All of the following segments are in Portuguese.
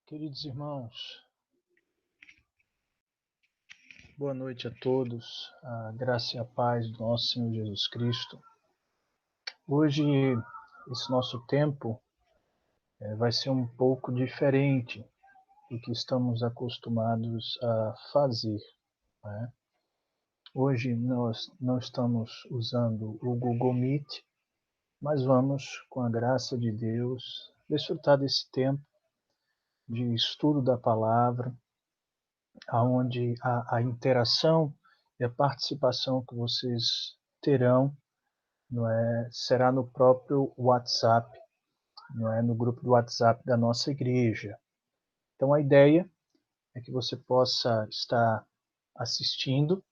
Queridos irmãos, boa noite a todos, a graça e a paz do nosso Senhor Jesus Cristo. Hoje, esse nosso tempo vai ser um pouco diferente do que estamos acostumados a fazer, né? Hoje nós não estamos usando o Google Meet, mas vamos, com a graça de Deus, desfrutar desse tempo de estudo da palavra, onde a interação e a participação que vocês terão, não é, será no próprio WhatsApp, não é, no grupo do WhatsApp da nossa igreja. Então a ideia é que você possa estar assistindo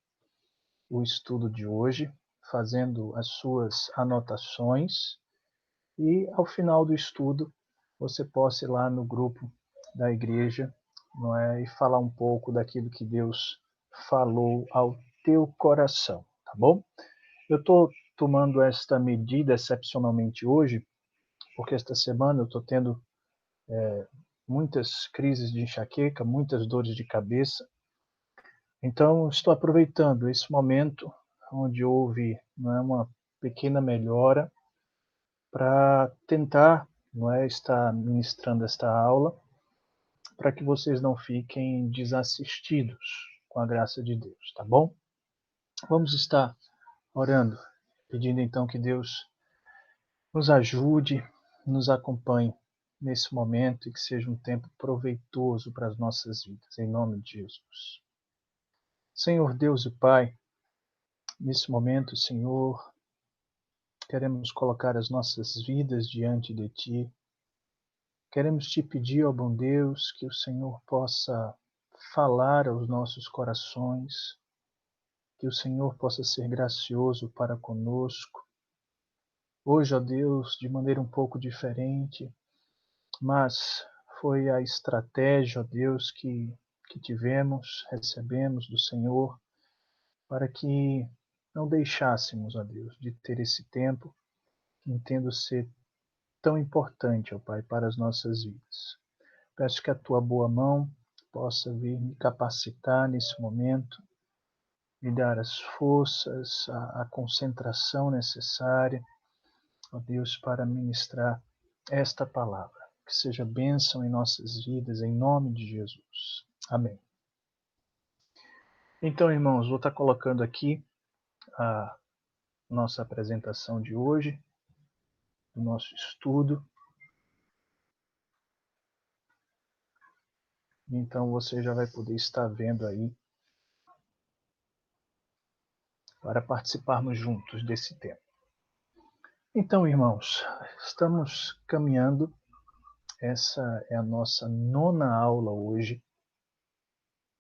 o estudo de hoje, fazendo as suas anotações e ao final do estudo você possa ir lá no grupo da igreja, não é, e falar um pouco daquilo que Deus falou ao teu coração, tá bom? Eu estou tomando esta medida excepcionalmente hoje, porque esta semana eu estou tendo muitas crises de enxaqueca, muitas dores de cabeça. Então, estou aproveitando esse momento onde houve, não é, uma pequena melhora para tentar, não é, estar ministrando esta aula para que vocês não fiquem desassistidos, com a graça de Deus, tá bom? Vamos estar orando, pedindo então que Deus nos ajude, nos acompanhe nesse momento e que seja um tempo proveitoso para as nossas vidas, em nome de Jesus. Senhor Deus e Pai, nesse momento, Senhor, queremos colocar as nossas vidas diante de Ti. Queremos Te pedir, ó bom Deus, que o Senhor possa falar aos nossos corações, que o Senhor possa ser gracioso para conosco. Hoje, ó Deus, de maneira um pouco diferente, mas foi a estratégia, ó Deus, que recebemos do Senhor, para que não deixássemos, ó Deus, de ter esse tempo que entendo ser tão importante, ó Pai, para as nossas vidas. Peço que a Tua boa mão possa vir me capacitar nesse momento, me dar as forças, a concentração necessária, ó Deus, para ministrar esta palavra. Que seja bênção em nossas vidas, em nome de Jesus. Amém. Então, irmãos, vou estar colocando aqui a nossa apresentação de hoje, o nosso estudo. Então, você já vai poder estar vendo aí para participarmos juntos desse tema. Então, irmãos, estamos caminhando. Essa é a nossa nona aula hoje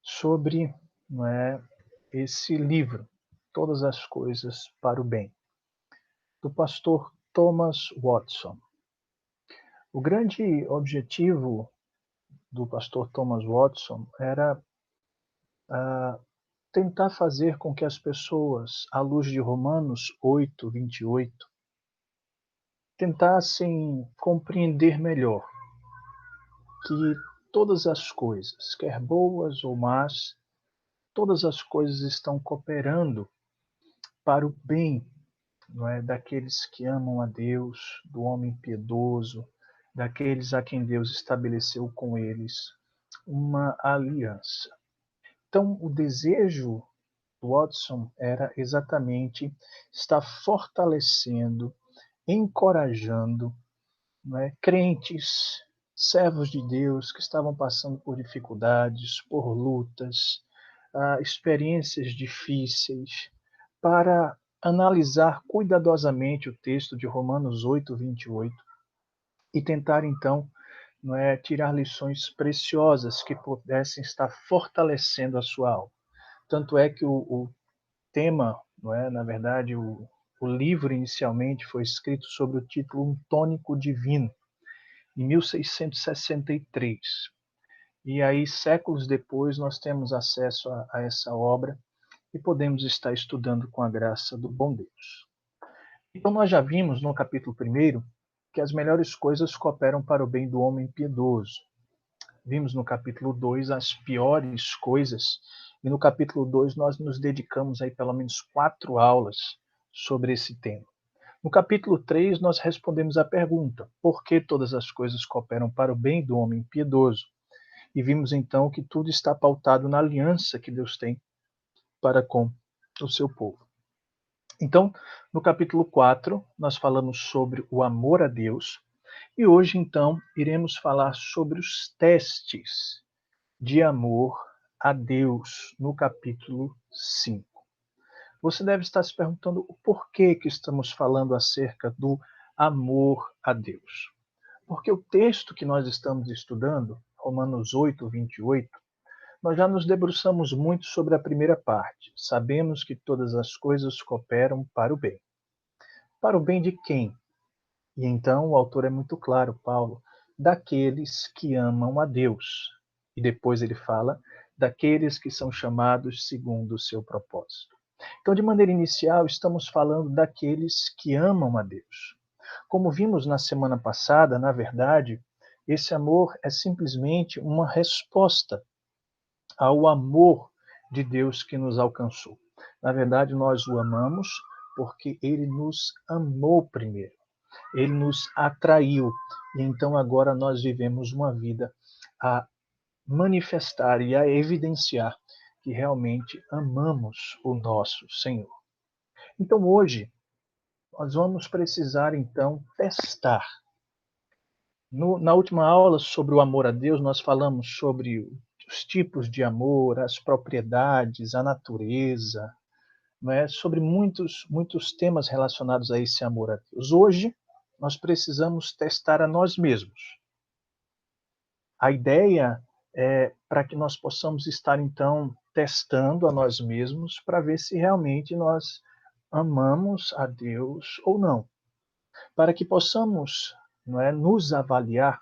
sobre, não é, esse livro, Todas as Coisas para o Bem, do pastor Thomas Watson. O grande objetivo do pastor Thomas Watson era tentar fazer com que as pessoas, à luz de Romanos 8, 28, tentassem compreender melhor que todas as coisas, quer boas ou más, todas as coisas estão cooperando para o bem, não é, daqueles que amam a Deus, do homem piedoso, daqueles a quem Deus estabeleceu com eles uma aliança. Então, o desejo do Watson era exatamente estar fortalecendo, encorajando, não é, crentes, servos de Deus que estavam passando por dificuldades, por lutas, experiências difíceis, para analisar cuidadosamente o texto de Romanos 8, 28 e tentar então, não é, tirar lições preciosas que pudessem estar fortalecendo a sua alma. Tanto é que o tema, não é, na verdade, o livro inicialmente foi escrito sob o título Um Tônico Divino, em 1663. E aí, séculos depois, nós temos acesso a essa obra e podemos estar estudando com a graça do bom Deus. Então, nós já vimos no capítulo 1 que as melhores coisas cooperam para o bem do homem piedoso. vimos no capítulo 2 as piores coisas, e no capítulo 2 nós nos dedicamos aí pelo menos 4 aulas sobre esse tema. No capítulo 3 nós respondemos à pergunta: por que todas as coisas cooperam para o bem do homem piedoso? E vimos então que tudo está pautado na aliança que Deus tem para com o seu povo. Então, no capítulo 4, nós falamos sobre o amor a Deus, e hoje, então, iremos falar sobre os testes de amor a Deus, no capítulo 5. Você deve estar se perguntando o porquê que estamos falando acerca do amor a Deus. Porque o texto que nós estamos estudando, Romanos 8, 28, nós já nos debruçamos muito sobre a primeira parte. Sabemos que todas as coisas cooperam para o bem. Para o bem de quem? E então o autor é muito claro, Paulo, daqueles que amam a Deus. E depois ele fala daqueles que são chamados segundo o seu propósito. Então, de maneira inicial, estamos falando daqueles que amam a Deus. Como vimos na semana passada, na verdade, esse amor é simplesmente uma resposta ao amor de Deus que nos alcançou. Na verdade, nós o amamos porque ele nos amou primeiro. Ele nos atraiu. E então agora nós vivemos uma vida a manifestar e a evidenciar que realmente amamos o nosso Senhor. Então hoje nós vamos precisar então testar. Na última aula sobre o amor a Deus, nós falamos sobre os tipos de amor, as propriedades, a natureza, não é? Sobre muitos temas relacionados a esse amor a Deus. Hoje, nós precisamos testar a nós mesmos. A ideia é para que nós possamos estar, então, testando a nós mesmos para ver se realmente nós amamos a Deus ou não. Para que possamos, não é, nos avaliar,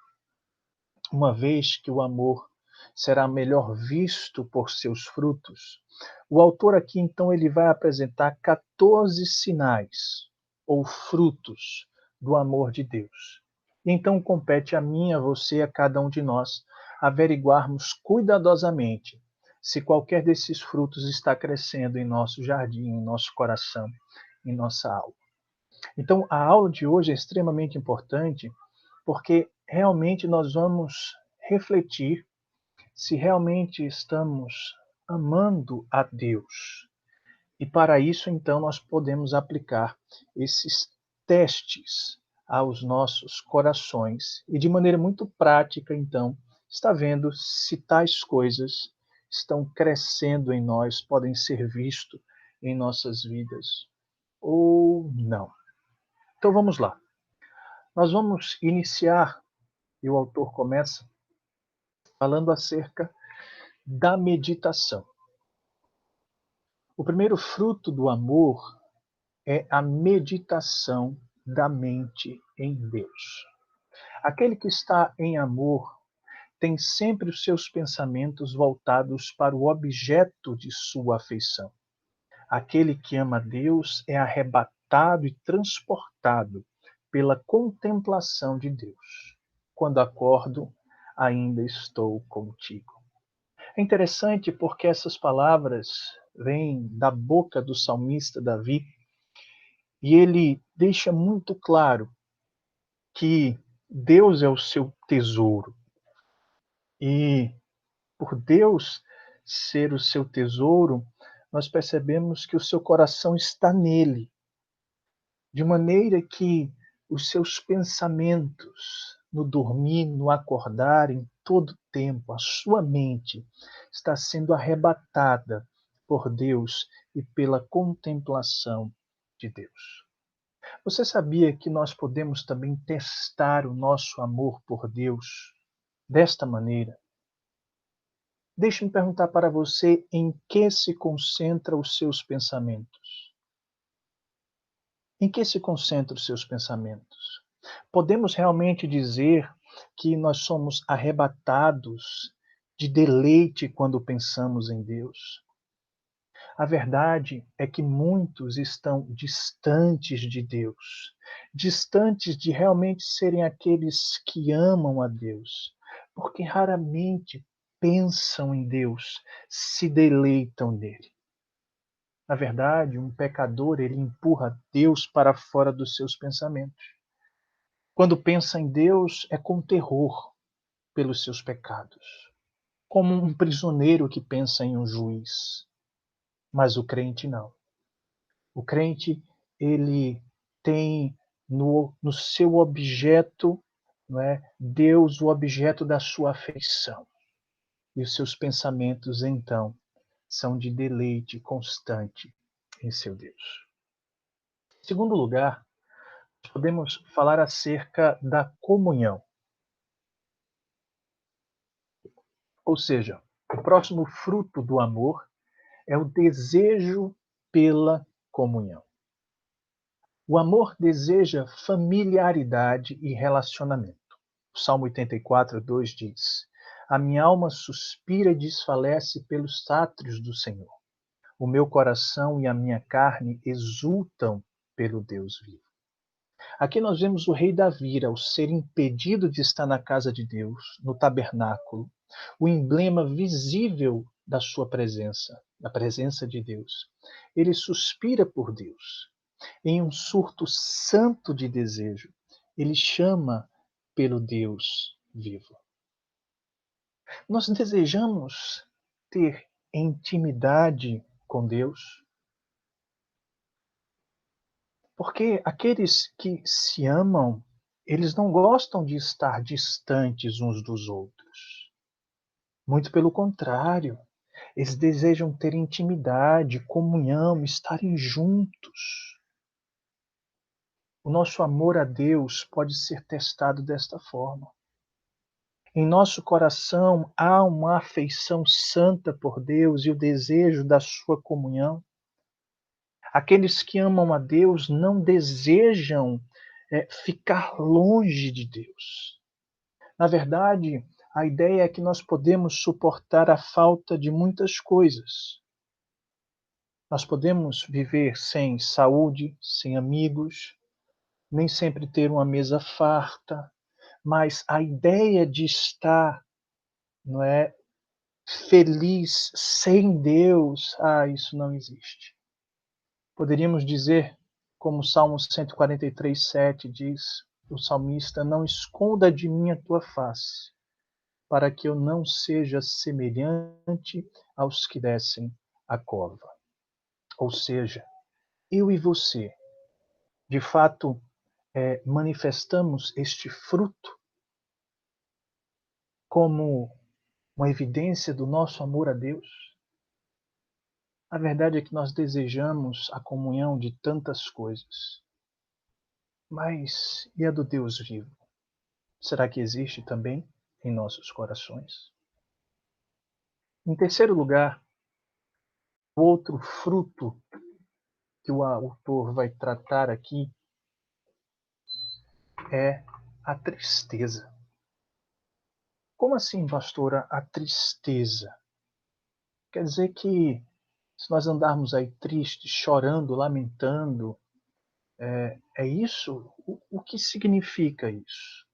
uma vez que o amor será melhor visto por seus frutos. O autor aqui, então, ele vai apresentar 14 sinais ou frutos do amor de Deus. Então, compete a mim, a você, a cada um de nós, averiguarmos cuidadosamente se qualquer desses frutos está crescendo em nosso jardim, em nosso coração, em nossa alma. Então, a aula de hoje é extremamente importante porque realmente nós vamos refletir se realmente estamos amando a Deus. E para isso, então, nós podemos aplicar esses testes aos nossos corações e de maneira muito prática, então, está vendo se tais coisas estão crescendo em nós, podem ser vistos em nossas vidas ou não. Então vamos lá. Nós vamos iniciar, e o autor começa falando acerca da meditação. O primeiro fruto do amor é a meditação da mente em Deus. Aquele que está em amor tem sempre os seus pensamentos voltados para o objeto de sua afeição. Aquele que ama Deus é arrebatado e transportado pela contemplação de Deus. Quando acordo, ainda estou contigo. É interessante porque essas palavras vêm da boca do salmista Davi e ele deixa muito claro que Deus é o seu tesouro. E por Deus ser o seu tesouro, nós percebemos que o seu coração está nele, de maneira que os seus pensamentos, no dormir, no acordar, em todo tempo, a sua mente está sendo arrebatada por Deus e pela contemplação de Deus. Você sabia que nós podemos também testar o nosso amor por Deus desta maneira? Deixe-me perguntar para você em que se concentra os seus pensamentos. Em que se concentram os seus pensamentos? Podemos realmente dizer que nós somos arrebatados de deleite quando pensamos em Deus? A verdade é que muitos estão distantes de Deus, distantes de realmente serem aqueles que amam a Deus, porque raramente pensam em Deus, se deleitam nele. Na verdade, um pecador, ele empurra Deus para fora dos seus pensamentos. Quando pensa em Deus, é com terror pelos seus pecados, como um prisioneiro que pensa em um juiz. Mas o crente não. O crente, ele tem no seu objeto, não é, Deus, o objeto da sua afeição. E os seus pensamentos, então, são de deleite constante em seu Deus. Em segundo lugar, podemos falar acerca da comunhão. Ou seja, o próximo fruto do amor é o desejo pela comunhão. O amor deseja familiaridade e relacionamento. O Salmo 84:2 diz: A minha alma suspira e desfalece pelos átrios do Senhor. O meu coração e a minha carne exultam pelo Deus vivo. Aqui nós vemos o rei Davi, ao ser impedido de estar na casa de Deus, no tabernáculo, o emblema visível da sua presença, da presença de Deus. Ele suspira por Deus. Em um surto santo de desejo, ele chama pelo Deus vivo. Nós desejamos ter intimidade com Deus, porque aqueles que se amam, eles não gostam de estar distantes uns dos outros. Muito pelo contrário, eles desejam ter intimidade, comunhão, estarem juntos. O nosso amor a Deus pode ser testado desta forma. Em nosso coração há uma afeição santa por Deus e o desejo da sua comunhão. Aqueles que amam a Deus não desejam ficar longe de Deus. Na verdade, a ideia é que nós podemos suportar a falta de muitas coisas. Nós podemos viver sem saúde, sem amigos, nem sempre ter uma mesa farta, mas a ideia de estar, não é, feliz sem Deus, isso não existe. Poderíamos dizer, como o Salmo 143:7 diz, o salmista: Não esconda de mim a tua face, para que eu não seja semelhante aos que descem a cova. Ou seja, eu e você, de fato, manifestamos este fruto como uma evidência do nosso amor a Deus. A verdade é que nós desejamos a comunhão de tantas coisas. Mas e a do Deus vivo? Será que existe também em nossos corações? Em terceiro lugar, o outro fruto que o autor vai tratar aqui é a tristeza. Como assim, pastora, a tristeza? Quer dizer que se nós andarmos aí tristes, chorando, lamentando, é isso? O que significa isso?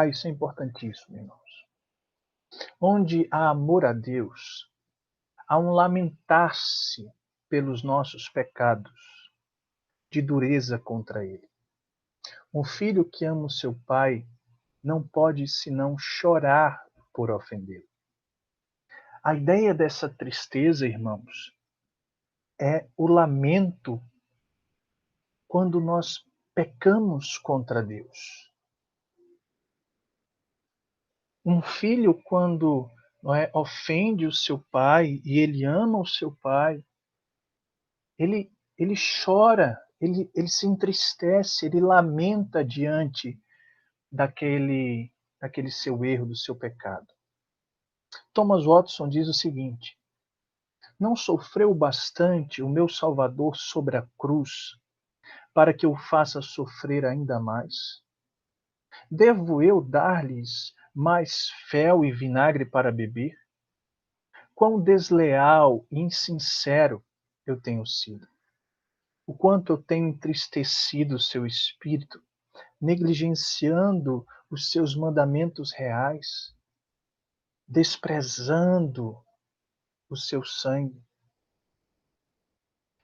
Isso é importantíssimo, irmãos. Onde há amor a Deus, há um lamentar-se pelos nossos pecados, de dureza contra Ele. Um filho que ama o seu pai não pode senão chorar por ofendê-lo. A ideia dessa tristeza, irmãos, é o lamento quando nós pecamos contra Deus. Um filho, quando ofende o seu pai e ele ama o seu pai, ele chora, ele se entristece, ele lamenta diante daquele seu erro, do seu pecado. Thomas Watson diz o seguinte: Não sofreu bastante o meu Salvador sobre a cruz para que eu faça sofrer ainda mais? Devo eu dar-lhes mais fel e vinagre para beber? Quão desleal e insincero eu tenho sido! O quanto eu tenho entristecido o seu espírito, negligenciando os seus mandamentos reais, desprezando o seu sangue.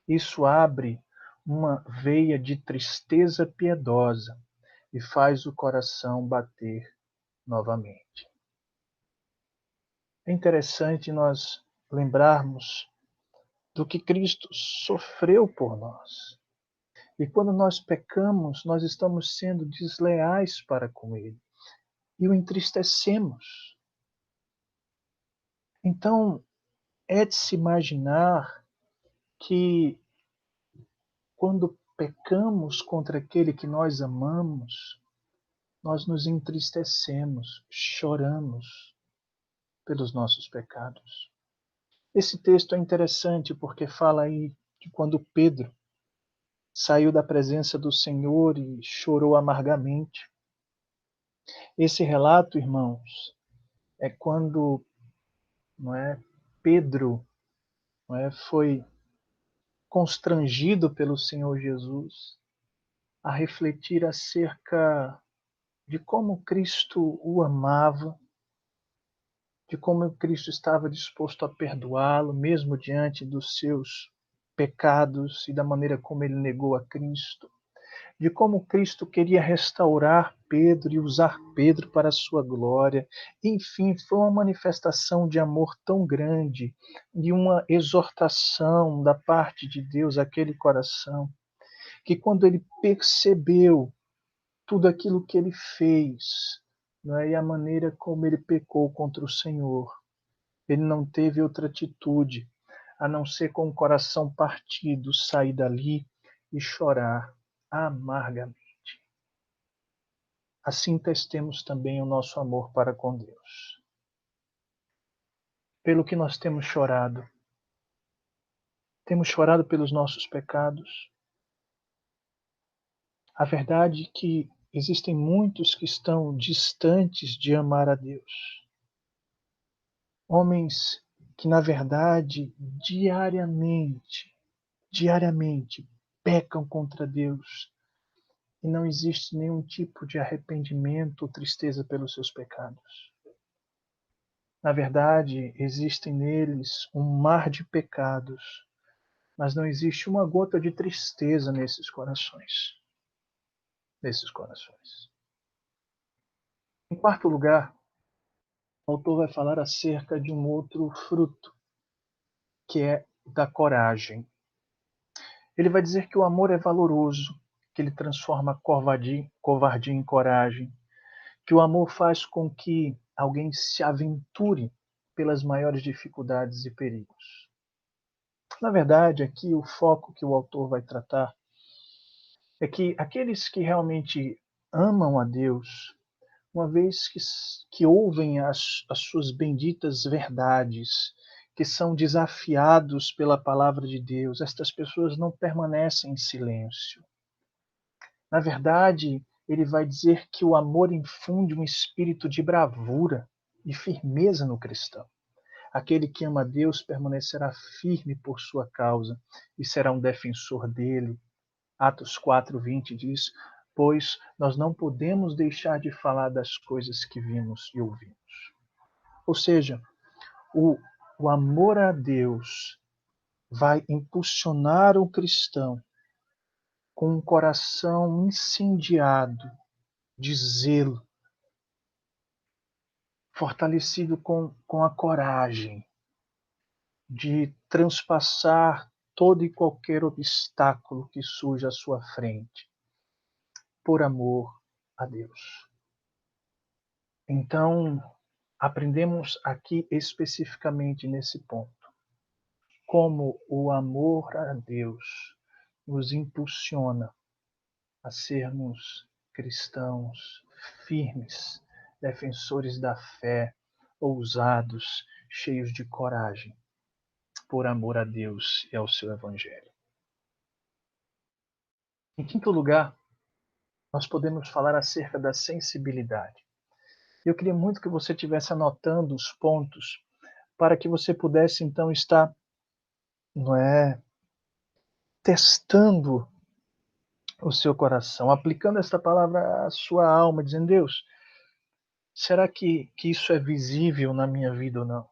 Isso abre uma veia de tristeza piedosa e faz o coração bater novamente. É interessante nós lembrarmos do que Cristo sofreu por nós. E quando nós pecamos, nós estamos sendo desleais para com Ele e o entristecemos. Então, é de se imaginar que quando pecamos contra aquele que nós amamos, nós nos entristecemos, choramos pelos nossos pecados. Esse texto é interessante porque fala aí de quando Pedro saiu da presença do Senhor e chorou amargamente. Esse relato, irmãos, é quando, não é, Pedro, não é, foi constrangido pelo Senhor Jesus a refletir acerca de como Cristo o amava, de como Cristo estava disposto a perdoá-lo, mesmo diante dos seus pecados e da maneira como ele negou a Cristo, de como Cristo queria restaurar Pedro e usar Pedro para a sua glória. Enfim, foi uma manifestação de amor tão grande e uma exortação da parte de Deus àquele coração, que quando ele percebeu tudo aquilo que ele fez, não é? E a maneira como ele pecou contra o Senhor, ele não teve outra atitude a não ser com o coração partido sair dali e chorar amargamente. Assim testemos também o nosso amor para com Deus. Pelo que nós temos chorado pelos nossos pecados. A verdade é que existem muitos que estão distantes de amar a Deus. Homens que, na verdade, diariamente pecam contra Deus e não existe nenhum tipo de arrependimento ou tristeza pelos seus pecados. Na verdade, existem neles um mar de pecados, mas não existe uma gota de tristeza nesses corações. Em quarto lugar, o autor vai falar acerca de um outro fruto, que é da coragem. Ele vai dizer que o amor é valoroso, que ele transforma covardia em coragem, que o amor faz com que alguém se aventure pelas maiores dificuldades e perigos. Na verdade, aqui o foco que o autor vai tratar é que aqueles que realmente amam a Deus, uma vez que ouvem as suas benditas verdades, que são desafiados pela palavra de Deus, estas pessoas não permanecem em silêncio. Na verdade, ele vai dizer que o amor infunde um espírito de bravura e firmeza no cristão. Aquele que ama a Deus permanecerá firme por sua causa e será um defensor dele. Atos 4:20 diz: pois nós não podemos deixar de falar das coisas que vimos e ouvimos. Ou seja, o, o amor a Deus vai impulsionar o cristão com um coração incendiado de zelo, fortalecido com a coragem de transpassar todo e qualquer obstáculo que surja à sua frente, por amor a Deus. Então, aprendemos aqui especificamente nesse ponto como o amor a Deus nos impulsiona a sermos cristãos firmes, defensores da fé, ousados, cheios de coragem, por amor a Deus e ao seu Evangelho. Em quinto lugar, nós podemos falar acerca da sensibilidade. Eu queria muito que você estivesse anotando os pontos para que você pudesse então estar, não é, testando o seu coração, aplicando esta palavra à sua alma, dizendo: Deus, será que isso é visível na minha vida ou não?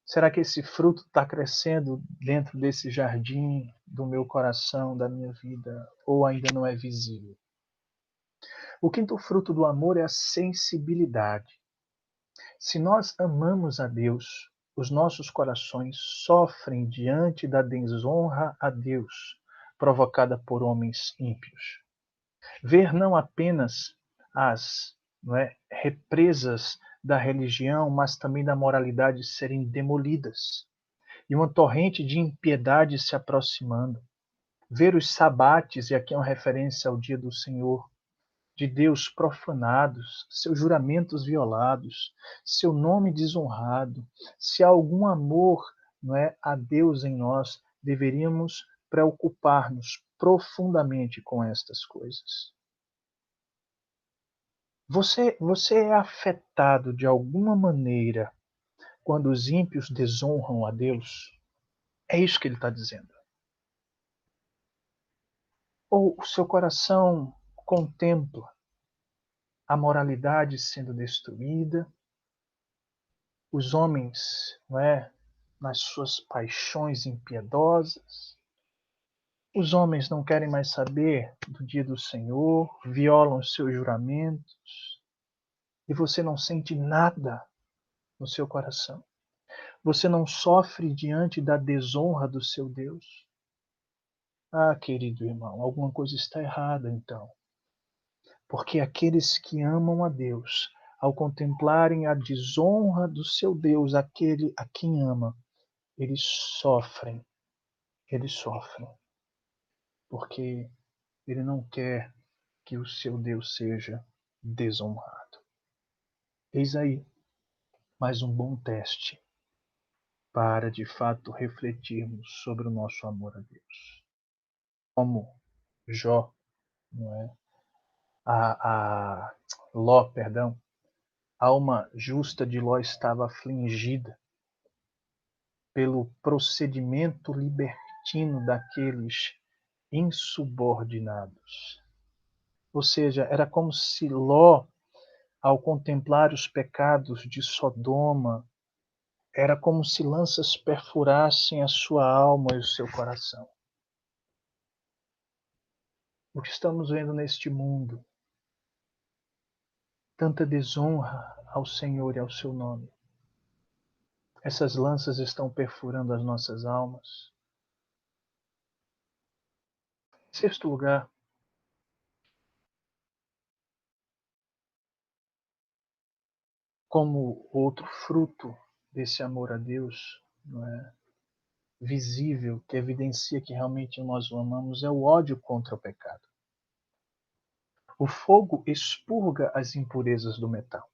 Será que esse fruto está crescendo dentro desse jardim do meu coração, da minha vida, ou ainda não é visível? O quinto fruto do amor é a sensibilidade. Se nós amamos a Deus, os nossos corações sofrem diante da desonra a Deus provocada por homens ímpios. Ver não apenas as represas da religião, mas também da moralidade serem demolidas e uma torrente de impiedade se aproximando. Ver os sabates, e aqui é uma referência ao dia do Senhor, de Deus profanados, seus juramentos violados, seu nome desonrado. Se há algum amor, a Deus em nós, deveríamos preocupar-nos profundamente com estas coisas. Você é afetado de alguma maneira quando os ímpios desonram a Deus? É isso que ele está dizendo. Ou o seu coração contempla a moralidade sendo destruída, os homens, nas suas paixões impiedosas, os homens não querem mais saber do dia do Senhor, violam os seus juramentos, e você não sente nada no seu coração. Você não sofre diante da desonra do seu Deus. Ah, querido irmão, alguma coisa está errada então. Porque aqueles que amam a Deus, ao contemplarem a desonra do seu Deus, aquele a quem ama, eles sofrem, eles sofrem, porque ele não quer que o seu Deus seja desonrado. Eis aí mais um bom teste para, de fato, refletirmos sobre o nosso amor a Deus. Como Jó, não é? A Ló, perdão, a alma justa de Ló estava afligida pelo procedimento libertino daqueles insubordinados. Ou seja, era como se Ló, ao contemplar os pecados de Sodoma, era como se lanças perfurassem a sua alma e o seu coração. O que estamos vendo neste mundo, tanta desonra ao Senhor e ao seu nome. Essas lanças estão perfurando as nossas almas. Em sexto lugar, como outro fruto desse amor a Deus, não é, visível, que evidencia que realmente nós o amamos, é o ódio contra o pecado. O fogo expurga as impurezas do metal.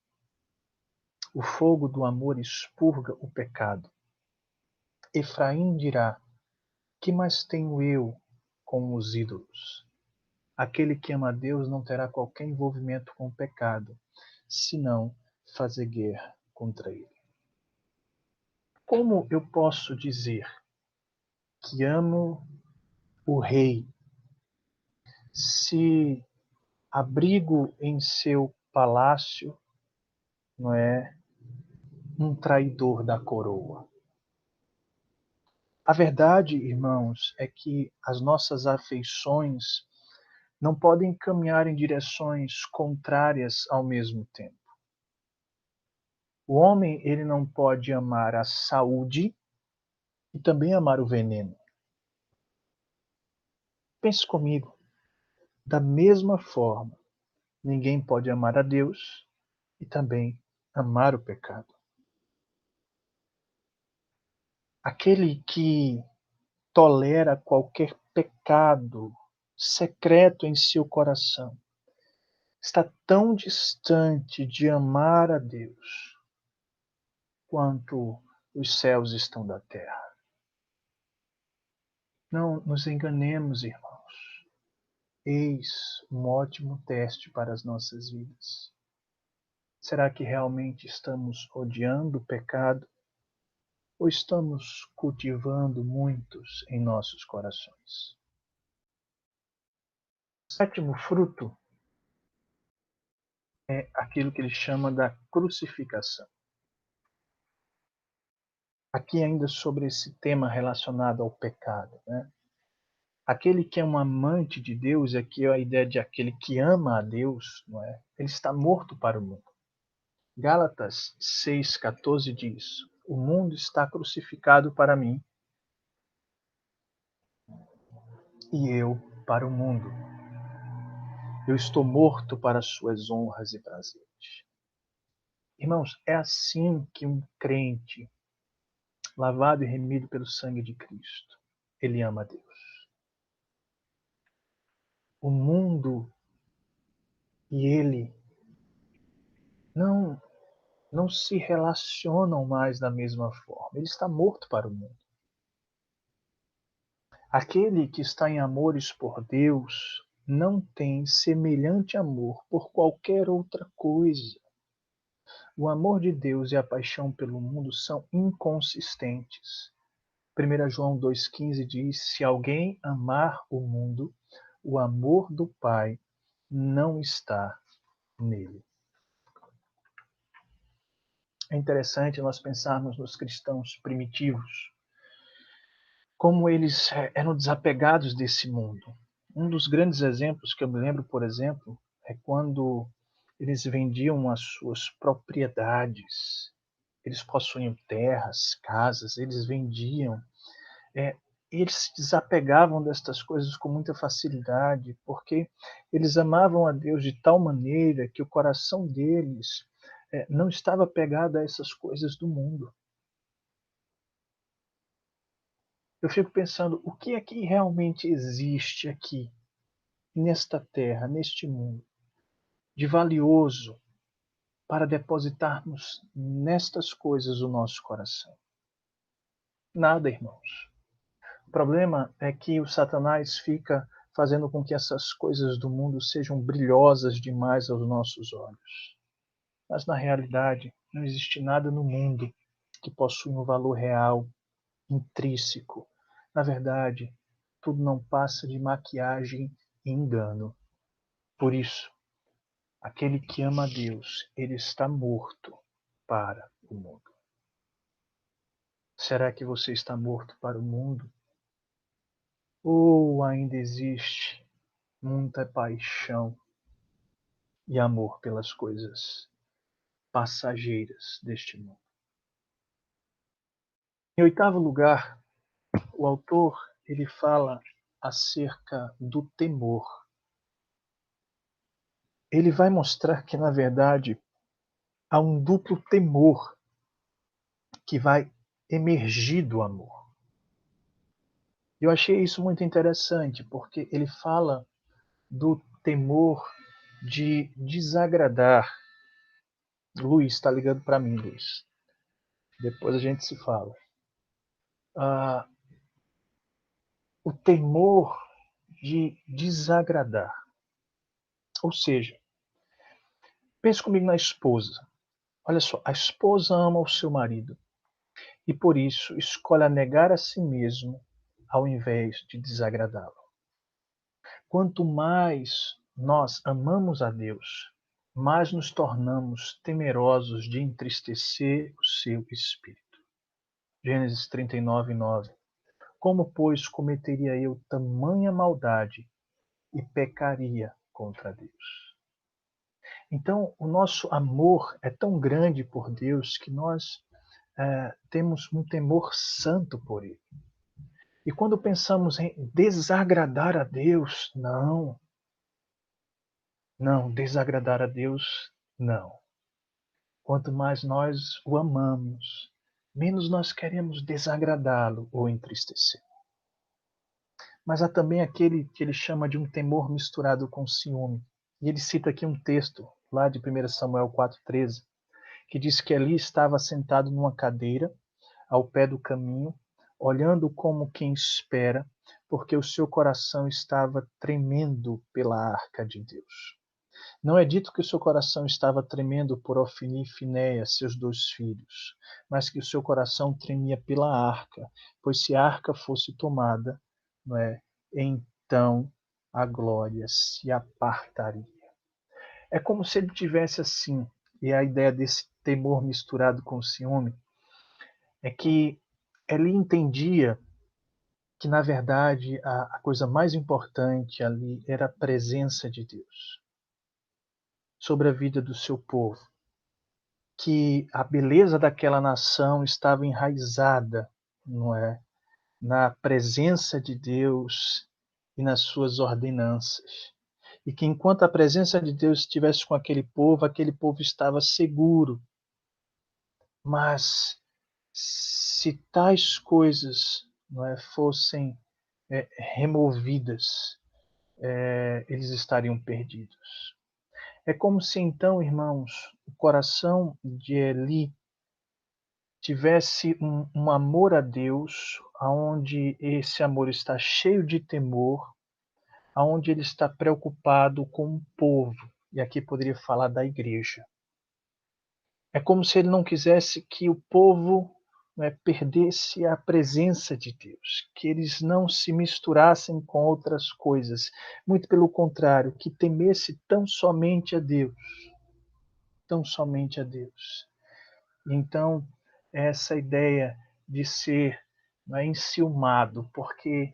O fogo do amor expurga o pecado. Efraim dirá: que mais tenho eu com os ídolos? Aquele que ama a Deus não terá qualquer envolvimento com o pecado, senão fazer guerra contra ele. Como eu posso dizer que amo o rei se abrigo em seu palácio, não é, um traidor da coroa? A verdade, irmãos, é que as nossas afeições não podem caminhar em direções contrárias ao mesmo tempo. O homem, ele não pode amar a saúde e também amar o veneno. Pense comigo, da mesma forma, ninguém pode amar a Deus e também amar o pecado. Aquele que tolera qualquer pecado secreto em seu coração está tão distante de amar a Deus quanto os céus estão da terra. Não nos enganemos, irmãos. Eis um ótimo teste para as nossas vidas. Será que realmente estamos odiando o pecado ou estamos cultivando muitos em nossos corações? sétimo fruto é aquilo que ele chama da crucificação. Aqui ainda sobre esse tema relacionado ao pecado, né? Aquele que é um amante de Deus, aqui é a ideia de aquele que ama a Deus, não é? Ele está morto para o mundo. Gálatas 6,14 diz: o mundo está crucificado para mim e eu para o mundo. Eu estou morto para as suas honras e prazeres. Irmãos, é assim que um crente, lavado e remido pelo sangue de Cristo, ele ama a Deus. O mundo e ele não, não se relacionam mais da mesma forma. Ele está morto para o mundo. Aquele que está em amores por Deus não tem semelhante amor por qualquer outra coisa. O amor de Deus e a paixão pelo mundo são inconsistentes. 1 João 2,15 diz: se alguém amar o mundo, o amor do Pai não está nele. É interessante nós pensarmos nos cristãos primitivos, como eles eram desapegados desse mundo. Um dos grandes exemplos que eu me lembro, por exemplo, é quando eles vendiam as suas propriedades. Eles possuíam terras, casas, eles vendiam. É, e eles se desapegavam destas coisas com muita facilidade, porque eles amavam a Deus de tal maneira que o coração deles não estava pegado a essas coisas do mundo. Eu fico pensando, o que é que realmente existe aqui, nesta terra, neste mundo, de valioso para depositarmos nestas coisas o nosso coração? Nada, irmãos. O problema é que o Satanás fica fazendo com que essas coisas do mundo sejam brilhosas demais aos nossos olhos. Mas na realidade, não existe nada no mundo que possua um valor real, intrínseco. Na verdade, tudo não passa de maquiagem e engano. Por isso, aquele que ama a Deus, ele está morto para o mundo. Será que você está morto para o mundo? Ou ainda existe muita paixão e amor pelas coisas passageiras deste mundo? Em oitavo lugar, o autor ele fala acerca do temor. Ele vai mostrar que, na verdade, há um duplo temor que vai emergir do amor. Eu achei isso muito interessante, porque ele fala do temor de desagradar. Luiz, está ligando para mim, Luiz. Depois a gente se fala. Ah, o temor de desagradar. Ou seja, pense comigo na esposa. Olha só, a esposa ama o seu marido e por isso escolhe negar a si mesmo ao invés de desagradá-lo. Quanto mais nós amamos a Deus, mais nos tornamos temerosos de entristecer o seu espírito. Gênesis 39:9. Como, pois, cometeria eu tamanha maldade e pecaria contra Deus? Então, o nosso amor é tão grande por Deus que nós temos um temor santo por Ele. E quando pensamos em desagradar a Deus, não, não, desagradar a Deus, não. Quanto mais nós o amamos, menos nós queremos desagradá-lo ou entristecer. Mas há também aquele que ele chama de um temor misturado com ciúme. E ele cita aqui um texto, lá de 1 Samuel 4,13, que diz que ali estava sentado numa cadeira, ao pé do caminho, olhando como quem espera, porque o seu coração estava tremendo pela arca de Deus. Não é dito que o seu coração estava tremendo por Ofni e Finéias, seus 2 filhos, mas que o seu coração tremia pela arca, pois se a arca fosse tomada, não é, então a glória se apartaria. É como se ele tivesse assim, e a ideia desse temor misturado com ciúme, é que ele entendia que, na verdade, a coisa mais importante ali era a presença de Deus sobre a vida do seu povo, que a beleza daquela nação estava enraizada, não é, na presença de Deus e nas suas ordenanças. E que enquanto a presença de Deus estivesse com aquele povo estava seguro. Mas se tais coisas, não é, fossem removidas, eles estariam perdidos. É como se então, irmãos, o coração de Eli tivesse um amor a Deus, aonde esse amor está cheio de temor, aonde ele está preocupado com o povo. E aqui poderia falar da igreja. É como se ele não quisesse que o povo, né, perdesse a presença de Deus, que eles não se misturassem com outras coisas. Muito pelo contrário, que temesse tão somente a Deus. Tão somente a Deus. Então, essa ideia de ser, né, enciumado, porque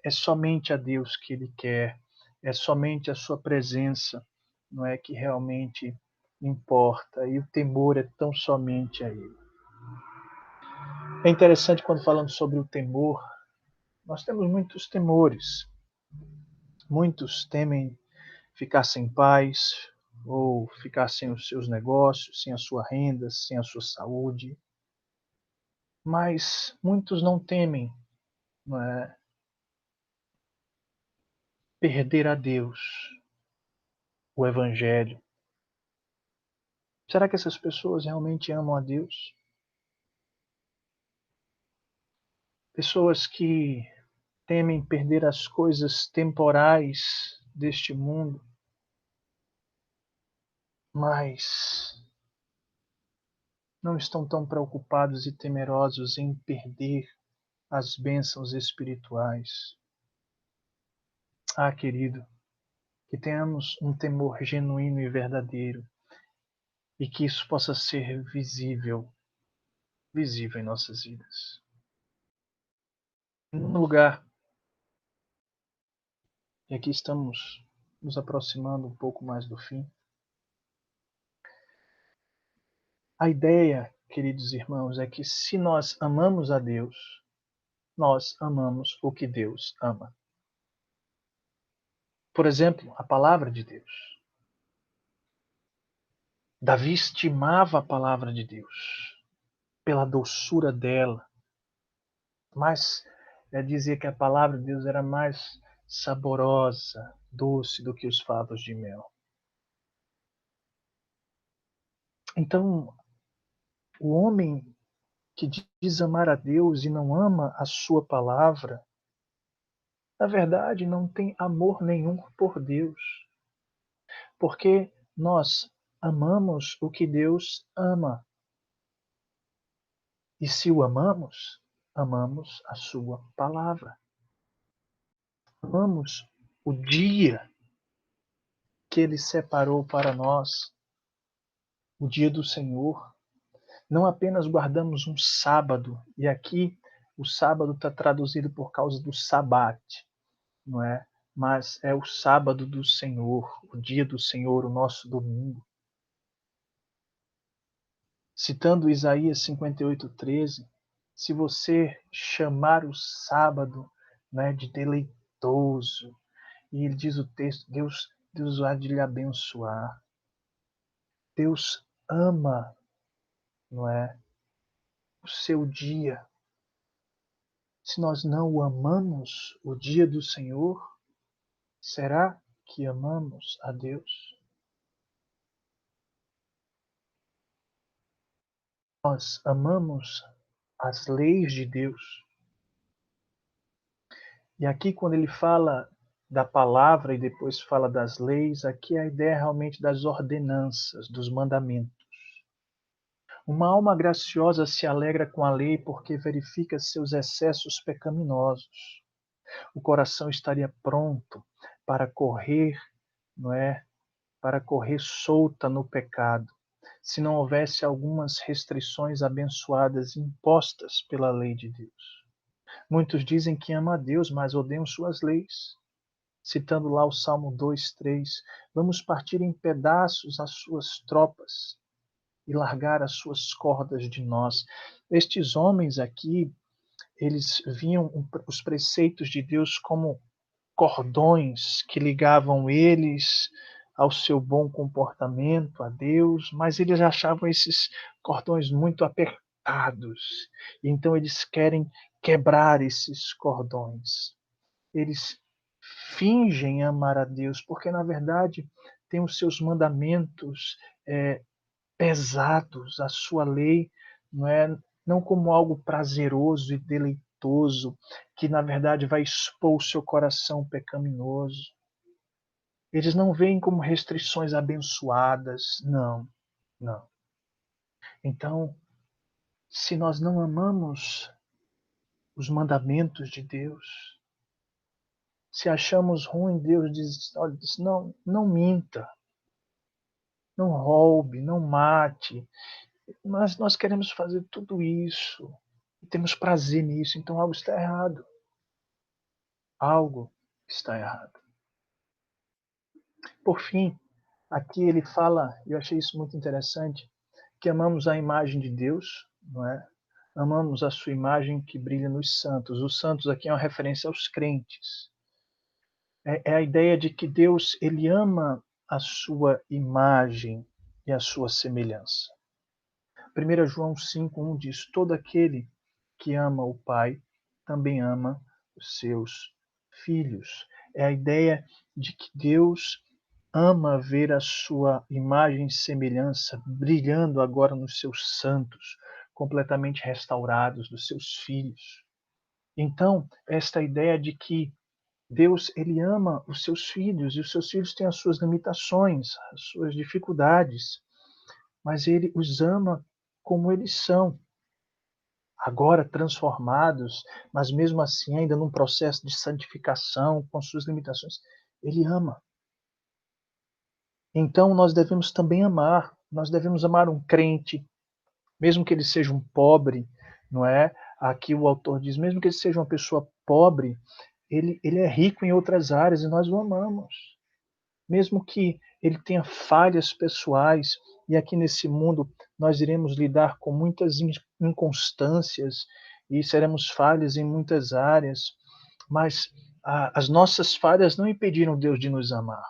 é somente a Deus que ele quer, é somente a sua presença, não é, que realmente importa, e o temor é tão somente a ele. É interessante quando falamos sobre o temor, nós temos muitos temores. Muitos temem ficar sem paz, ou ficar sem os seus negócios, sem a sua renda, sem a sua saúde. Mas muitos não temem, não é, perder a Deus, o Evangelho. Será que essas pessoas realmente amam a Deus? Pessoas que temem perder as coisas temporais deste mundo, mas não estão tão preocupados e temerosos em perder as bênçãos espirituais. Ah, querido, que tenhamos um temor genuíno e verdadeiro e que isso possa ser visível em nossas vidas. Em um lugar, e aqui estamos nos aproximando um pouco mais do fim, a ideia, queridos irmãos, é que se nós amamos a Deus, nós amamos o que Deus ama. Por exemplo, a palavra de Deus. Davi estimava a palavra de Deus pela doçura dela, mas dizia que a palavra de Deus era mais saborosa, doce do que os favos de mel. Então, o homem que diz amar a Deus e não ama a sua palavra, na verdade não tem amor nenhum por Deus, porque nós amamos o que Deus ama. E se o amamos, amamos a sua palavra. Amamos o dia que ele separou para nós, o dia do Senhor. Não apenas guardamos um sábado, e aqui o sábado está traduzido por causa do sabate, não é? Mas é o sábado do Senhor, o dia do Senhor, o nosso domingo. Citando Isaías 58:13, se você chamar o sábado, né, de deleitoso, e ele diz o texto, Deus há de lhe abençoar. Deus ama, não é, o seu dia. Se nós não o amamos, o dia do Senhor, será que amamos a Deus? Nós amamos as leis de Deus. E aqui, quando ele fala da palavra e depois fala das leis, aqui a ideia é realmente das ordenanças, dos mandamentos. Uma alma graciosa se alegra com a lei porque verifica seus excessos pecaminosos. O coração estaria pronto para correr, não é? Para correr solta no pecado, se não houvesse algumas restrições abençoadas impostas pela lei de Deus. Muitos dizem que amam a Deus, mas odeiam suas leis. Citando lá o Salmo 2:3, vamos partir em pedaços as suas tropas e largar as suas cordas de nós. Estes homens aqui, eles viam os preceitos de Deus como cordões que ligavam eles ao seu bom comportamento, a Deus, mas eles achavam esses cordões muito apertados. Então eles querem quebrar esses cordões. Eles fingem amar a Deus, porque na verdade têm os seus mandamentos pesados, a sua lei não é não como algo prazeroso e deleitoso, que na verdade vai expor o seu coração pecaminoso. Eles não veem como restrições abençoadas, não, não. Então, se nós não amamos os mandamentos de Deus, se achamos ruim, Deus diz, olha, diz, não, não minta, não roube, não mate. Mas nós queremos fazer tudo isso e temos prazer nisso, então algo está errado. Algo está errado. Por fim, aqui ele fala, e eu achei isso muito interessante, que amamos a imagem de Deus, não é? Amamos a sua imagem que brilha nos santos. Os santos aqui é uma referência aos crentes. É a ideia de que Deus ele ama a sua imagem e a sua semelhança. 1 João 5:1 diz: todo aquele que ama o Pai também ama os seus filhos. É a ideia de que Deus ama ver a sua imagem e semelhança brilhando agora nos seus santos, completamente restaurados, dos seus filhos. Então, esta ideia de que Deus ele ama os seus filhos e os seus filhos têm as suas limitações, as suas dificuldades, mas ele os ama como eles são, agora transformados, mas mesmo assim ainda num processo de santificação, com suas limitações. Ele ama. Então nós devemos também amar. Nós devemos amar um crente, mesmo que ele seja um pobre, não é? Aqui o autor diz, mesmo que ele seja uma pessoa pobre, ele é rico em outras áreas e nós o amamos. Mesmo que ele tenha falhas pessoais, e aqui nesse mundo nós iremos lidar com muitas inconstâncias e seremos falhas em muitas áreas, mas as nossas falhas não impediram Deus de nos amar.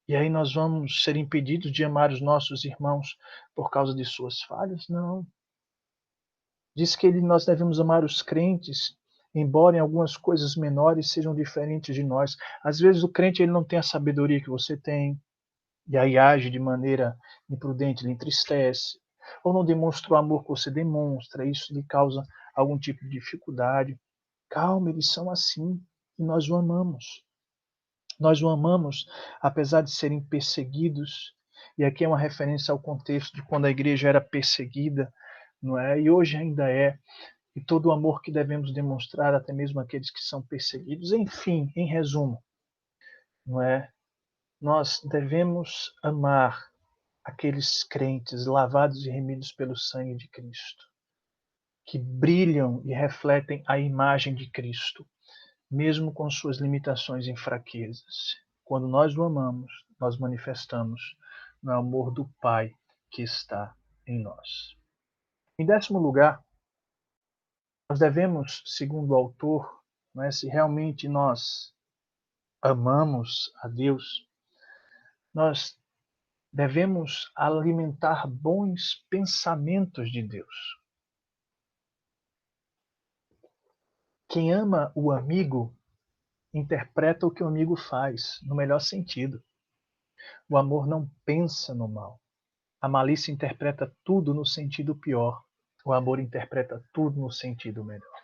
E aí nós vamos ser impedidos de amar os nossos irmãos por causa de suas falhas? Não. Diz que nós devemos amar os crentes, embora em algumas coisas menores sejam diferentes de nós. Às vezes o crente ele não tem a sabedoria que você tem, e aí age de maneira imprudente, lhe entristece, ou não demonstra o amor que você demonstra, isso lhe causa algum tipo de dificuldade. Calma, eles são assim, e nós o amamos. Nós o amamos apesar de serem perseguidos, e aqui é uma referência ao contexto de quando a igreja era perseguida, não é? E hoje ainda é, e todo o amor que devemos demonstrar até mesmo àqueles que são perseguidos. Enfim, em resumo, não é? Nós devemos amar aqueles crentes lavados e remidos pelo sangue de Cristo, que brilham e refletem a imagem de Cristo, mesmo com suas limitações e fraquezas. Quando nós o amamos, nós manifestamos no amor do Pai que está em nós. Em 10º lugar, nós devemos, segundo o autor, se realmente nós amamos a Deus, nós devemos alimentar bons pensamentos de Deus. Quem ama o amigo interpreta o que o amigo faz, no melhor sentido. O amor não pensa no mal. A malícia interpreta tudo no sentido pior. O amor interpreta tudo no sentido melhor.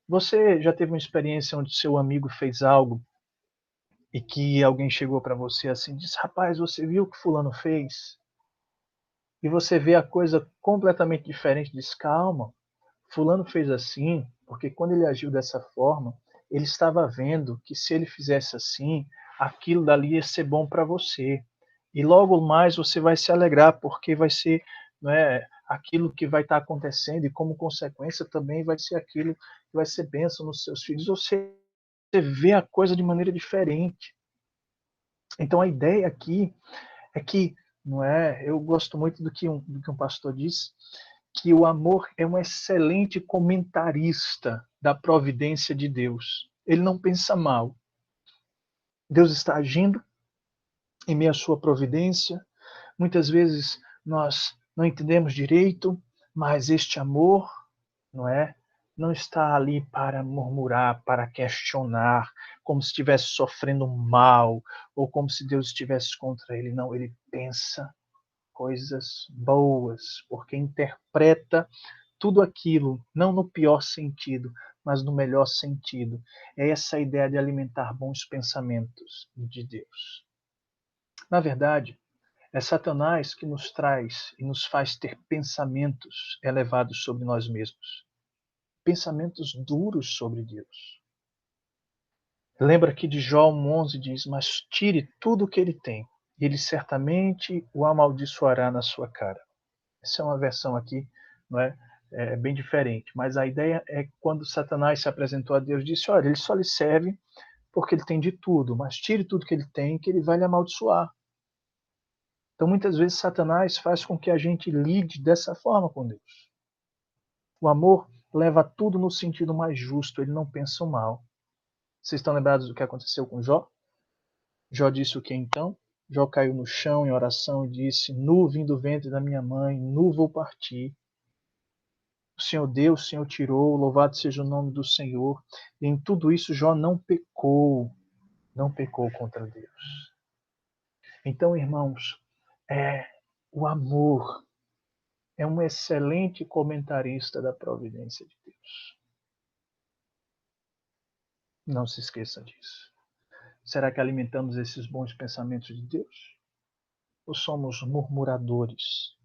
Você já teve uma experiência onde seu amigo fez algo e que alguém chegou para você assim e disse: rapaz, você viu o que fulano fez? E você vê a coisa completamente diferente, diz: calma, fulano fez assim, porque quando ele agiu dessa forma, ele estava vendo que se ele fizesse assim, aquilo dali ia ser bom para você. E logo mais você vai se alegrar, porque vai ser, não é, aquilo que vai estar acontecendo, e como consequência também vai ser aquilo que vai ser bênção nos seus filhos. Você vê a coisa de maneira diferente. Então a ideia aqui é que, não é, eu gosto muito do que um pastor disse, que o amor é um excelente comentarista da providência de Deus. Ele não pensa mal. Deus está agindo em meio à sua providência. Muitas vezes nós não entendemos direito, mas este amor, não é? Não está ali para murmurar, para questionar, como se estivesse sofrendo mal, ou como se Deus estivesse contra ele. Não, ele pensa coisas boas, porque interpreta tudo aquilo, não no pior sentido, mas no melhor sentido. É essa a ideia de alimentar bons pensamentos de Deus. Na verdade, é Satanás que nos traz e nos faz ter pensamentos elevados sobre nós mesmos, pensamentos duros sobre Deus. Lembra que de Jó 1:11 diz: mas tire tudo o que ele tem, e ele certamente o amaldiçoará na sua cara. Essa é uma versão aqui, não é? É bem diferente, mas a ideia é que quando Satanás se apresentou a Deus, disse: olha, ele só lhe serve porque ele tem de tudo, mas tire tudo que ele tem, que ele vai lhe amaldiçoar. Então, muitas vezes, Satanás faz com que a gente lide dessa forma com Deus. O amor leva tudo no sentido mais justo, ele não pensa o mal. Vocês estão lembrados do que aconteceu com Jó? Jó disse o que então? Jó caiu no chão em oração e disse: nu vim do ventre da minha mãe, nu vou partir. O Senhor deu, o Senhor tirou, louvado seja o nome do Senhor. E em tudo isso Jó não pecou contra Deus. Então, irmãos, o amor é um excelente comentarista da providência de Deus. Não se esqueça disso. Será que alimentamos esses bons pensamentos de Deus? Ou somos murmuradores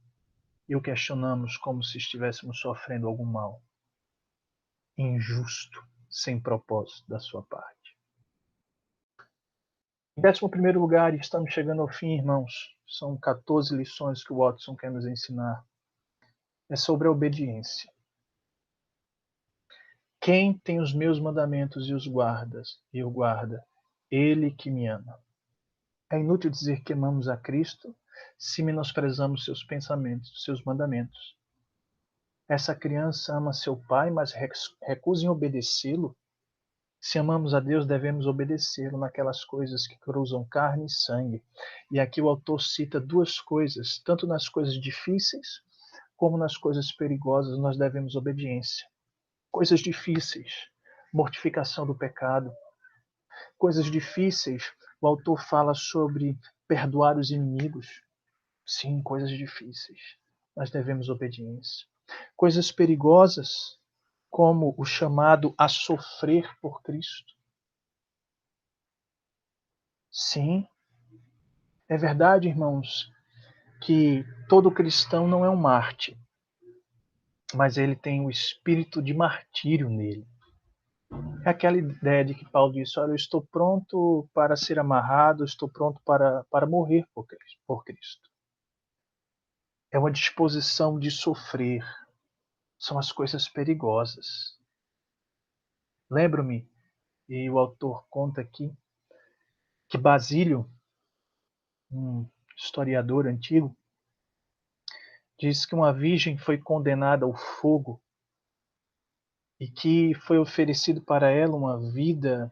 e o questionamos como se estivéssemos sofrendo algum mal injusto, sem propósito da sua parte? Em 11º lugar, e estamos chegando ao fim, irmãos, são 14 lições que o Watson quer nos ensinar. É sobre a obediência. Quem tem os meus mandamentos e o guarda, ele que me ama. É inútil dizer que amamos a Cristo se menosprezamos seus pensamentos, seus mandamentos. Essa criança ama seu pai, mas recusa em obedecê-lo. Se amamos a Deus, devemos obedecê-lo naquelas coisas que cruzam carne e sangue. E aqui o autor cita duas coisas, tanto nas coisas difíceis como nas coisas perigosas, nós devemos obediência. Coisas difíceis, mortificação do pecado. Coisas difíceis, o autor fala sobre perdoar os inimigos. Sim, coisas difíceis. Nós devemos obediência. Coisas perigosas, como o chamado a sofrer por Cristo. Sim, é verdade, irmãos, que todo cristão não é um mártir, mas ele tem o espírito de martírio nele. É aquela ideia de que Paulo disse: olha, eu estou pronto para ser amarrado, estou pronto para morrer por Cristo. É uma disposição de sofrer. São as coisas perigosas. Lembro-me, e o autor conta aqui, que Basílio, um historiador antigo, diz que uma virgem foi condenada ao fogo e que foi oferecido para ela uma vida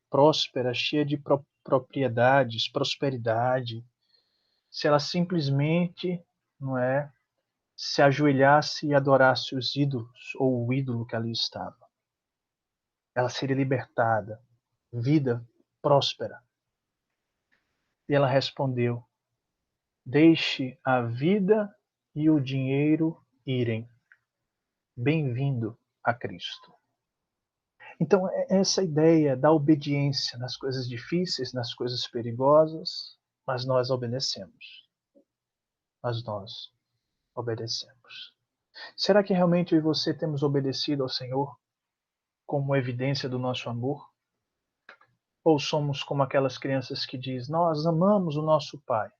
próspera, cheia de propriedades, prosperidade, se ela simplesmente, não é, se ajoelhasse e adorasse os ídolos ou o ídolo que ali estava. Ela seria libertada, vida próspera. E ela respondeu: deixe a vida e o dinheiro irem. Bem-vindo a Cristo. Então, é essa ideia da obediência nas coisas difíceis, nas coisas perigosas, mas nós obedecemos. Mas nós obedecemos. Será que realmente eu e você temos obedecido ao Senhor como evidência do nosso amor? Ou somos como aquelas crianças que dizem, nós amamos o nosso pai,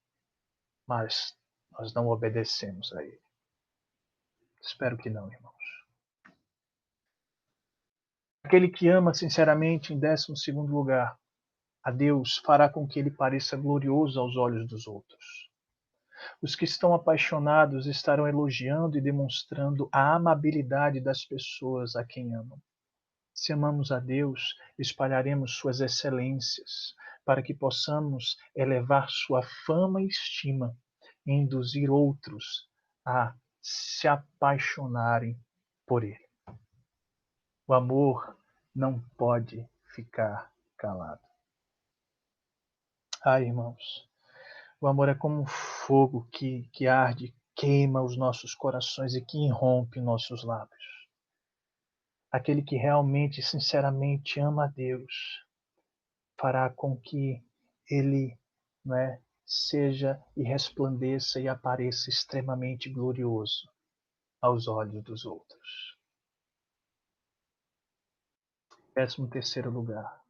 mas nós não obedecemos a ele? Espero que não, irmãos. Aquele que ama sinceramente, em 12º lugar, a Deus fará com que ele pareça glorioso aos olhos dos outros. Os que estão apaixonados estarão elogiando e demonstrando a amabilidade das pessoas a quem amam. Se amamos a Deus, espalharemos suas excelências, para que possamos elevar sua fama e estima e induzir outros a se apaixonarem por Ele. O amor não pode ficar calado. Irmãos, o amor é como um fogo que arde, queima os nossos corações e que irrompe nossos lábios. Aquele que realmente, sinceramente ama a Deus, fará com que ele, seja e resplandeça e apareça extremamente glorioso aos olhos dos outros. 13º lugar.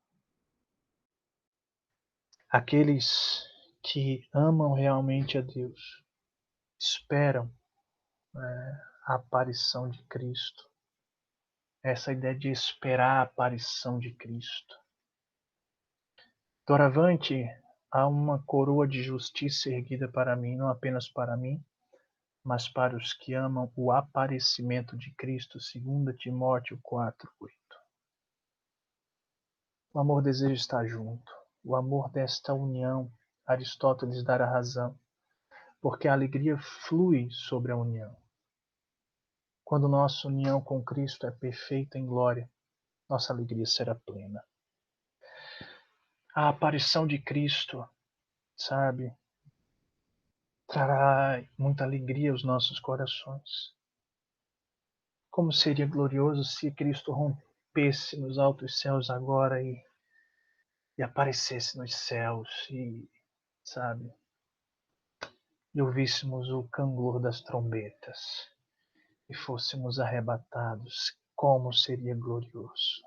Aqueles que amam realmente a Deus esperam a aparição de Cristo. Essa ideia de esperar a aparição de Cristo. Doravante, há uma coroa de justiça erguida para mim, não apenas para mim, mas para os que amam o aparecimento de Cristo, 2 Timóteo 4:8. O amor deseja estar junto. O amor desta união, Aristóteles dará razão, porque a alegria flui sobre a união. Quando nossa união com Cristo é perfeita em glória, nossa alegria será plena. A aparição de Cristo, sabe, trará muita alegria aos nossos corações. Como seria glorioso se Cristo rompesse nos altos céus agora e aparecesse nos céus sabe, e ouvíssemos o cangor das trombetas e fôssemos arrebatados. Como seria glorioso.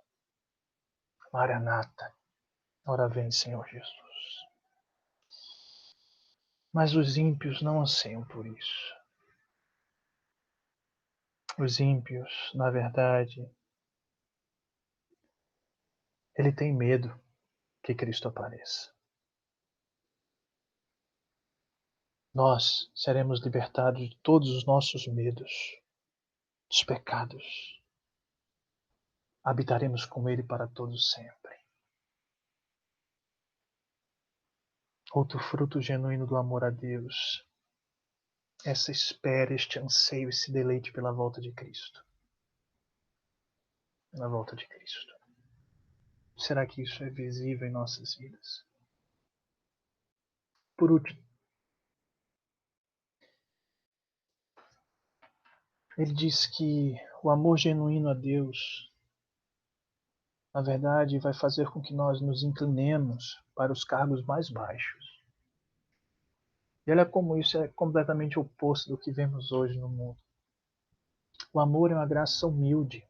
Maranata, ora vem, Senhor Jesus. Mas os ímpios não anseiam por isso. Os ímpios, na verdade, ele tem medo que Cristo apareça. Nós seremos libertados de todos os nossos medos, dos pecados. Habitaremos com Ele para todo sempre. Outro fruto genuíno do amor a Deus, essa espera, este anseio, esse deleite pela volta de Cristo. Pela volta de Cristo. Será que isso é visível em nossas vidas? Por último, ele diz que o amor genuíno a Deus, na verdade, vai fazer com que nós nos inclinemos para os cargos mais baixos. E olha como isso é completamente oposto do que vemos hoje no mundo. O amor é uma graça humilde.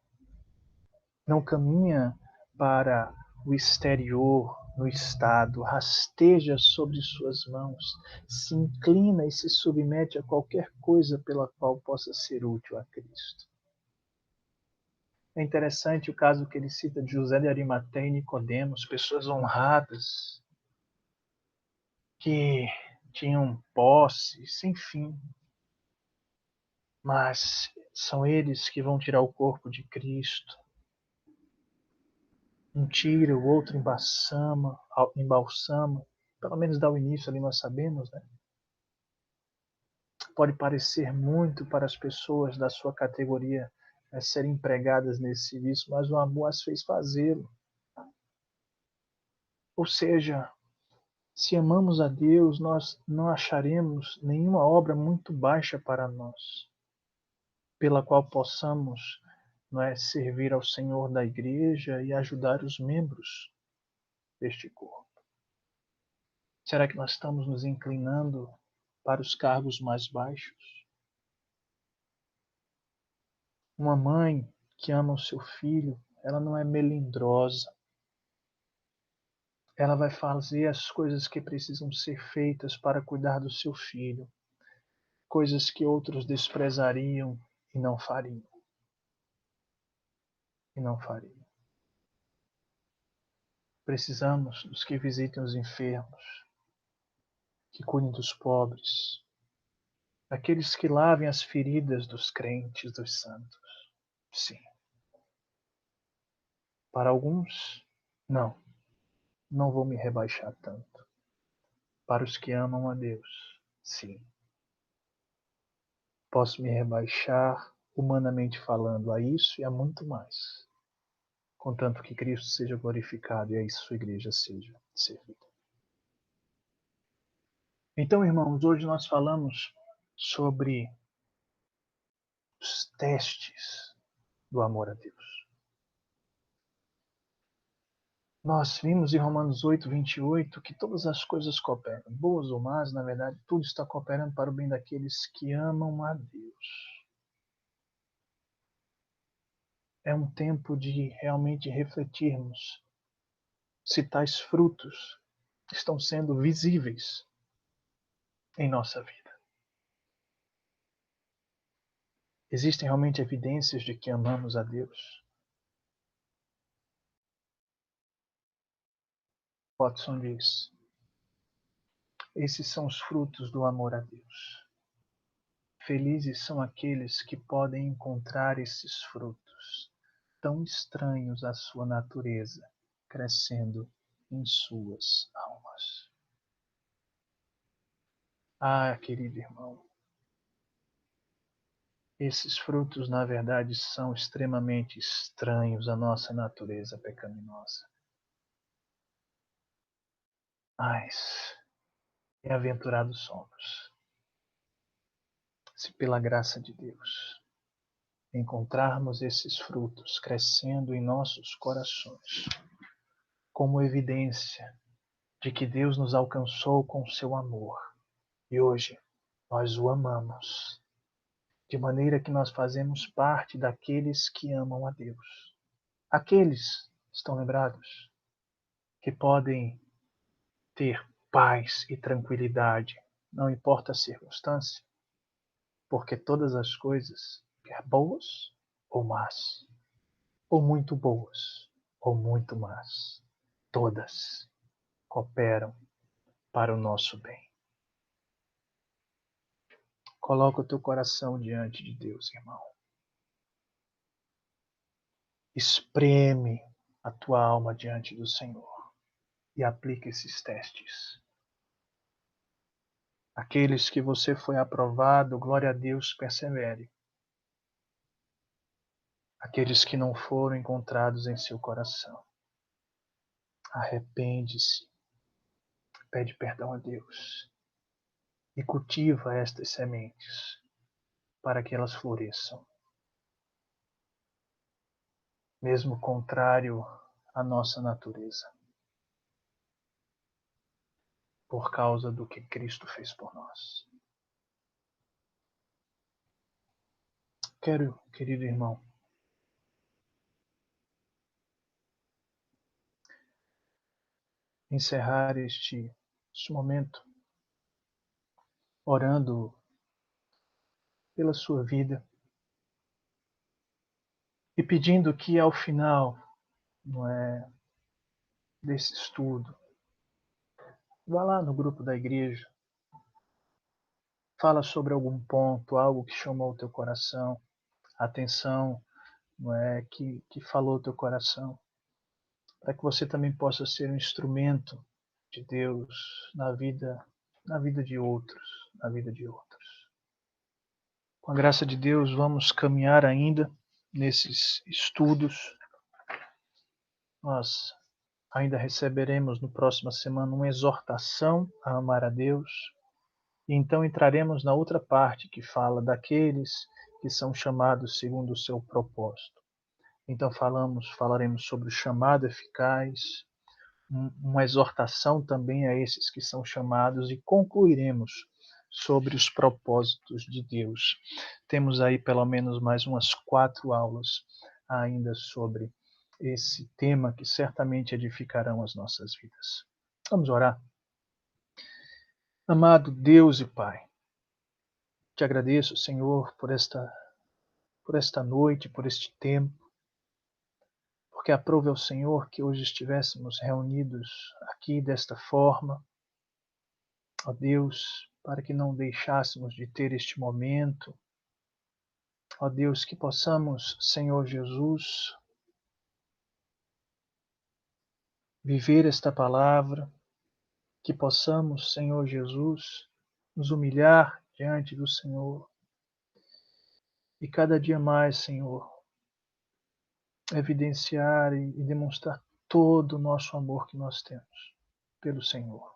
Não caminha para o exterior, no estado, rasteja sobre suas mãos, se inclina e se submete a qualquer coisa pela qual possa ser útil a Cristo. É interessante o caso que ele cita de José de Arimateia e Nicodemos, pessoas honradas, que tinham posses, enfim. Mas são eles que vão tirar o corpo de Cristo. Um tira, o outro embalsama, pelo menos dá o início ali nós sabemos, né? Pode parecer muito para as pessoas da sua categoria serem empregadas nesse serviço, mas o amor as fez fazê-lo. Ou seja, se amamos a Deus, nós não acharemos nenhuma obra muito baixa para nós, pela qual possamos servir ao Senhor da igreja e ajudar os membros deste corpo. Será que nós estamos nos inclinando para os cargos mais baixos? Uma mãe que ama o seu filho, ela não é melindrosa. Ela vai fazer as coisas que precisam ser feitas para cuidar do seu filho, coisas que outros desprezariam e não fariam. E não fariam. Precisamos dos que visitem os enfermos, que cuidem dos pobres, daqueles que lavem as feridas dos crentes, dos santos. Sim. Para alguns, não vou me rebaixar tanto. Para os que amam a Deus, sim. Posso me rebaixar, humanamente falando, a isso e a muito mais, contanto que Cristo seja glorificado e a sua igreja seja servida. Então, irmãos, hoje nós falamos sobre os testes do amor a Deus. Nós vimos em Romanos 8:28 que todas as coisas cooperam, boas ou más, na verdade, tudo está cooperando para o bem daqueles que amam a Deus. É um tempo de realmente refletirmos se tais frutos estão sendo visíveis em nossa vida. Existem realmente evidências de que amamos a Deus? Watson diz: esses são os frutos do amor a Deus. Felizes são aqueles que podem encontrar esses frutos, tão estranhos à sua natureza, crescendo em suas almas. Ah, querido irmão, esses frutos, na verdade, são extremamente estranhos à nossa natureza pecaminosa. Mas, bem-aventurados somos, se pela graça de Deus encontrarmos esses frutos crescendo em nossos corações, como evidência de que Deus nos alcançou com seu amor e hoje nós o amamos, de maneira que nós fazemos parte daqueles que amam a Deus. Aqueles, estão lembrados, que podem ter paz e tranquilidade, não importa a circunstância, porque todas as coisas, quer boas ou más, ou muito boas ou muito más, todas cooperam para o nosso bem. Coloca o teu coração diante de Deus, irmão. Espreme a tua alma diante do Senhor e aplica esses testes. Aqueles que você foi aprovado, glória a Deus, persevere. Aqueles que não foram encontrados em seu coração, arrepende-se, pede perdão a Deus e cultiva estas sementes para que elas floresçam. Mesmo contrário à nossa natureza, por causa do que Cristo fez por nós. Quero, querido irmão, encerrar este momento orando pela sua vida e pedindo que ao final, desse estudo, vá lá no grupo da igreja, fala sobre algum ponto, algo que chamou o teu coração, atenção, que falou o teu coração, para que você também possa ser um instrumento de Deus na vida de outros, na vida de outros. Com a graça de Deus, vamos caminhar ainda nesses estudos. Nós ainda receberemos no próxima semana uma exortação a amar a Deus. E então entraremos na outra parte que fala daqueles que são chamados segundo o seu propósito. Então falaremos sobre o chamado eficaz, uma exortação também a esses que são chamados e concluiremos sobre os propósitos de Deus. Temos aí pelo menos mais umas 4 aulas ainda sobre esse tema que certamente edificarão as nossas vidas. Vamos orar. Amado Deus e Pai, te agradeço, Senhor, por esta noite, por este tempo, porque aprove ao Senhor que hoje estivéssemos reunidos aqui desta forma, ó Deus, para que não deixássemos de ter este momento, ó Deus, que possamos, Senhor Jesus, viver esta palavra, que possamos, Senhor Jesus, nos humilhar diante do Senhor e cada dia mais, Senhor, evidenciar e demonstrar todo o nosso amor que nós temos pelo Senhor.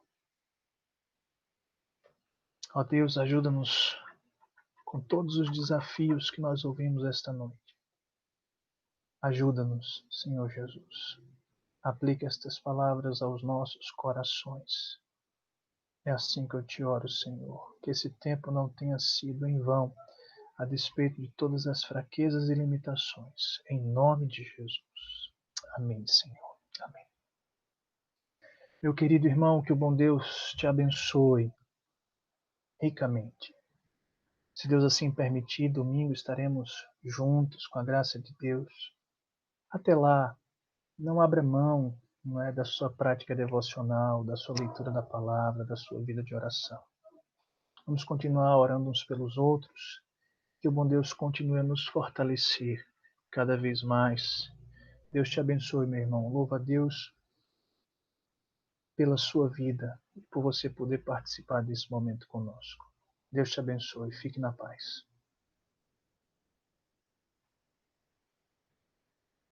Ó Deus, ajuda-nos com todos os desafios que nós ouvimos esta noite. Ajuda-nos, Senhor Jesus. Aplica estas palavras aos nossos corações. É assim que eu te oro, Senhor, que esse tempo não tenha sido em vão, a despeito de todas as fraquezas e limitações. Em nome de Jesus. Amém, Senhor. Amém. Meu querido irmão, que o bom Deus te abençoe ricamente. Se Deus assim permitir, domingo estaremos juntos com a graça de Deus. Até lá, não abra mão, não é, da sua prática devocional, da sua leitura da palavra, da sua vida de oração. Vamos continuar orando uns pelos outros, que o bom Deus continue a nos fortalecer cada vez mais. Deus te abençoe, meu irmão. Louva a Deus pela sua vida e por você poder participar desse momento conosco. Deus te abençoe. Fique na paz.